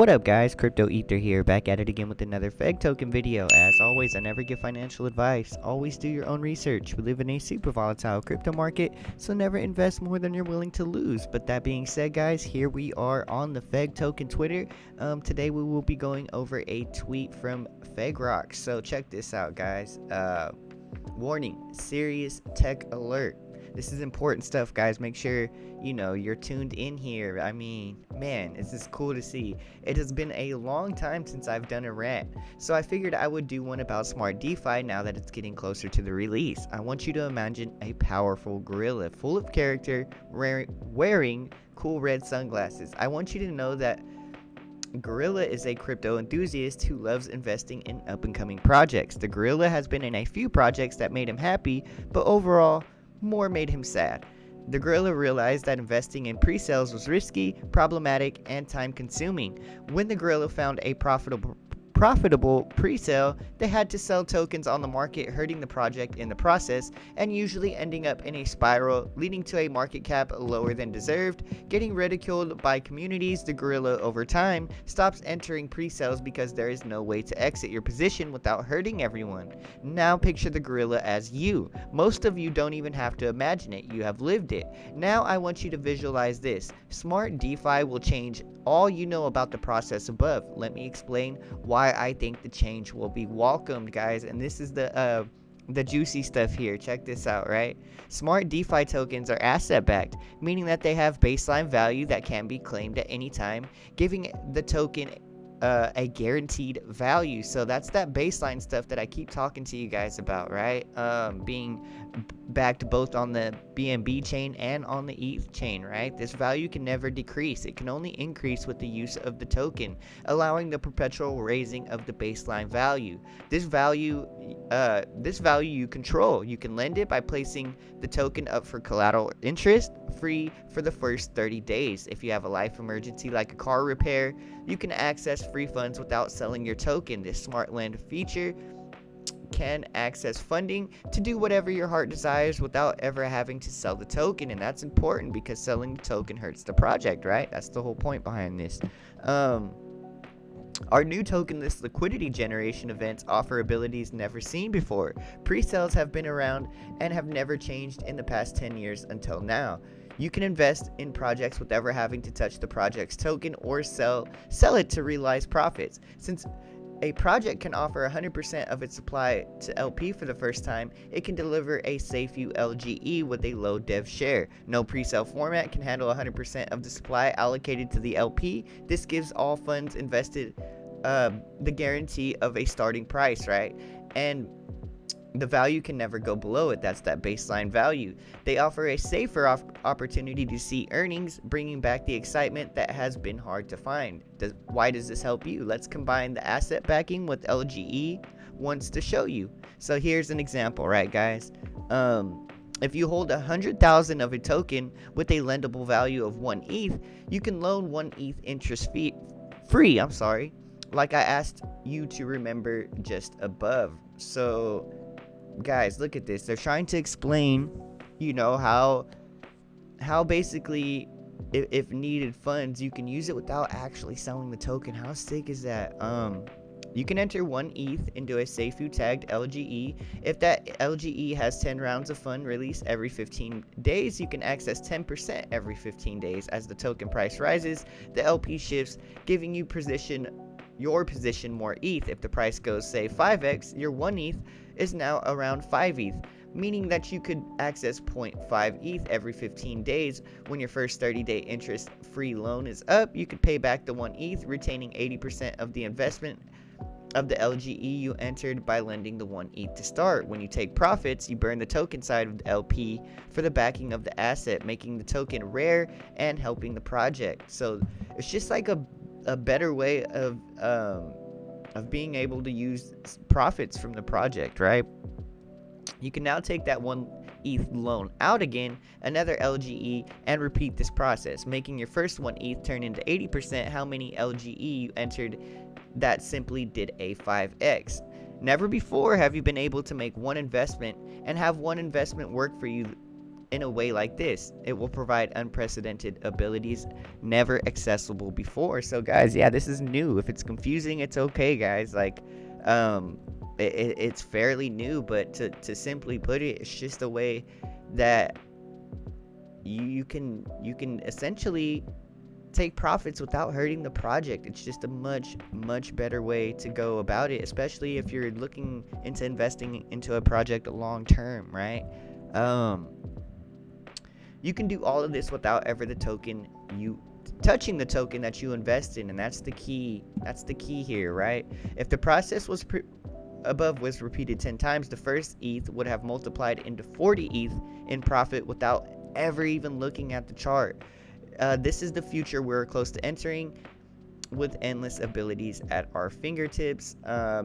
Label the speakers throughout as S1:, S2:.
S1: What up guys, Crypto Ether here, back at it again with another FEG token video. As always, I never give financial advice, always do your own research. We live in a super volatile crypto market, so never invest more than you're willing to lose. But that being said guys, here we are on the FEG token Twitter. Today we will be going over a tweet from FegRock, so check this out guys. Warning, serious tech alert. This is important stuff, guys. Make sure, you're tuned in here. I mean, man, this is cool to see. It has been a long time since I've done a rant, so I figured I would do one about SmartDeFi now that it's getting closer to the release. I want you to imagine a powerful gorilla full of character wearing cool red sunglasses. I want you to know that Gorilla is a crypto enthusiast who loves investing in up-and-coming projects. The gorilla has been in a few projects that made him happy, but overall, more made him sad. The gorilla realized that investing in pre-sales was risky, problematic, and time-consuming. When the gorilla found a profitable pre-sale, they had to sell tokens on the market, hurting the project in the process, and usually ending up in a spiral, leading to a market cap lower than deserved. Getting ridiculed by communities, the gorilla over time stops entering pre-sales because there is no way to exit your position without hurting everyone. Now picture the gorilla as you. Most of you don't even have to imagine it, you have lived it. Now I want you to visualize this. SmartDeFi will change all you know about the process above. Let me explain why I think the change will be welcomed, guys. And this is the juicy stuff here. Check this out, right? SmartDeFi tokens are asset backed, meaning that they have baseline value that can be claimed at any time, giving the token a guaranteed value. So that's that baseline stuff that I keep talking to you guys about, right? Being backed both on the BNB chain and on the ETH chain, right? This value can never decrease. It can only increase with the use of the token, allowing the perpetual raising of the baseline value. This value you control. You can lend it by placing the token up for collateral interest, free for the first 30 days. If you have a life emergency like a car repair, you can access free funds without selling your token. This smart lend feature can access funding to do whatever your heart desires without ever having to sell the token, and that's important because selling the token hurts the project, right? That's the whole point behind this. Our new tokenless liquidity generation events offer abilities never seen before. Pre-sales have been around and have never changed in the past 10 years until now. You can invest in projects without ever having to touch the project's token or sell it to realize profits. Since a project can offer 100% of its supply to LP for the first time, it can deliver a safe LGE with a low dev share. No pre-sale format can handle 100% of the supply allocated to the LP. This gives all funds invested the guarantee of a starting price, right? And the value can never go below it. That's that baseline value. They offer a safer opportunity to see earnings, bringing back the excitement that has been hard to find. Why does this help you? Let's combine the asset backing with LGE wants to show you. So here's an example, right, guys? If you hold 100,000 of a token with a lendable value of 1 ETH, you can loan 1 ETH interest free. Like I asked you to remember just above. So guys, look at this. They're trying to explain, how basically if needed funds, you can use it without actually selling the token. How sick is that? You can enter 1 ETH into a Seifu tagged LGE. If that LGE has 10 rounds of fund release every 15 days, you can access 10% every 15 days. As the token price rises, the LP shifts, giving you your position more ETH. If the price goes, say, 5x, your 1 ETH is now around 5 ETH, meaning that you could access 0.5 ETH every 15 days. When your first 30-day interest-free loan is up, you could pay back the 1 ETH, retaining 80% of the investment of the LGE you entered by lending the 1 ETH to start. When you take profits, you burn the token side of the LP for the backing of the asset, making the token rare and helping the project. So it's just like a better way of being able to use profits from the project, right? You can now take that 1 ETH loan out again, another LGE, and repeat this process, making your first 1 ETH turn into 80% how many LGE you entered that simply did a 5x. Never before have you been able to make one investment and have one investment work for you in a way like this. It will provide unprecedented abilities never accessible before. So guys, yeah, this is new. If it's confusing, it's okay, guys. Like, it's fairly new, but to simply put it, it's just a way that you can essentially take profits without hurting the project. It's just a much better way to go about it, especially if you're looking into investing into a project long term, right? um you can do all of this without ever the token you touching the token that you invest in, and that's the key here, right? If the process above was repeated 10 times, the first ETH would have multiplied into 40 ETH in profit without ever even looking at the chart. This is the future we're close to entering, with endless abilities at our fingertips.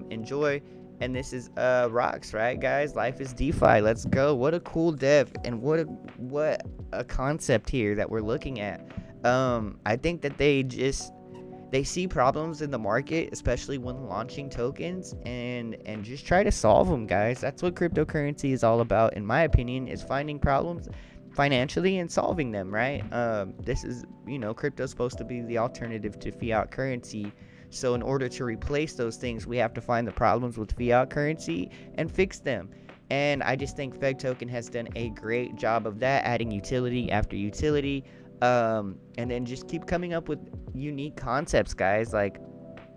S1: Enjoy. And this is rocks, right, guys? Life is DeFi. Let's go. What a cool dev, and what a concept here that we're looking at. I think that they see problems in the market, especially when launching tokens, and just try to solve them, guys. That's what cryptocurrency is all about, in my opinion, is finding problems financially and solving them, right? This is, crypto's supposed to be the alternative to fiat currency. So in order to replace those things, we have to find the problems with fiat currency and fix them. And I just think Feg Token has done a great job of that, adding utility after utility, and then just keep coming up with unique concepts, guys. Like,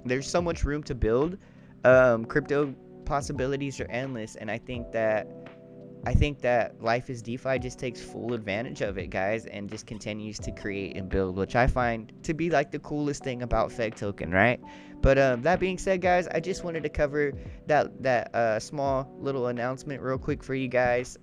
S1: there's so much room to build. Crypto possibilities are endless, and I think that Life is DeFi just takes full advantage of it, guys, and just continues to create and build, which I find to be like the coolest thing about Feg Token, right? But that being said, guys, I just wanted to cover that small little announcement real quick for you guys.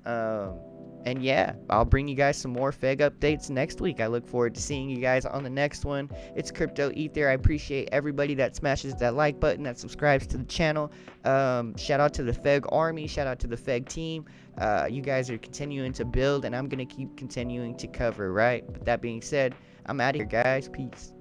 S1: And yeah, I'll bring you guys some more Feg updates next week. I look forward to seeing you guys on the next one. It's Crypto Ether. I appreciate everybody that smashes that like button, that subscribes to the channel. Shout out to the Feg Army. Shout out to the Feg team. You guys are continuing to build, and I'm going to keep continuing to cover, right? But that being said, I'm out of here, guys. Peace.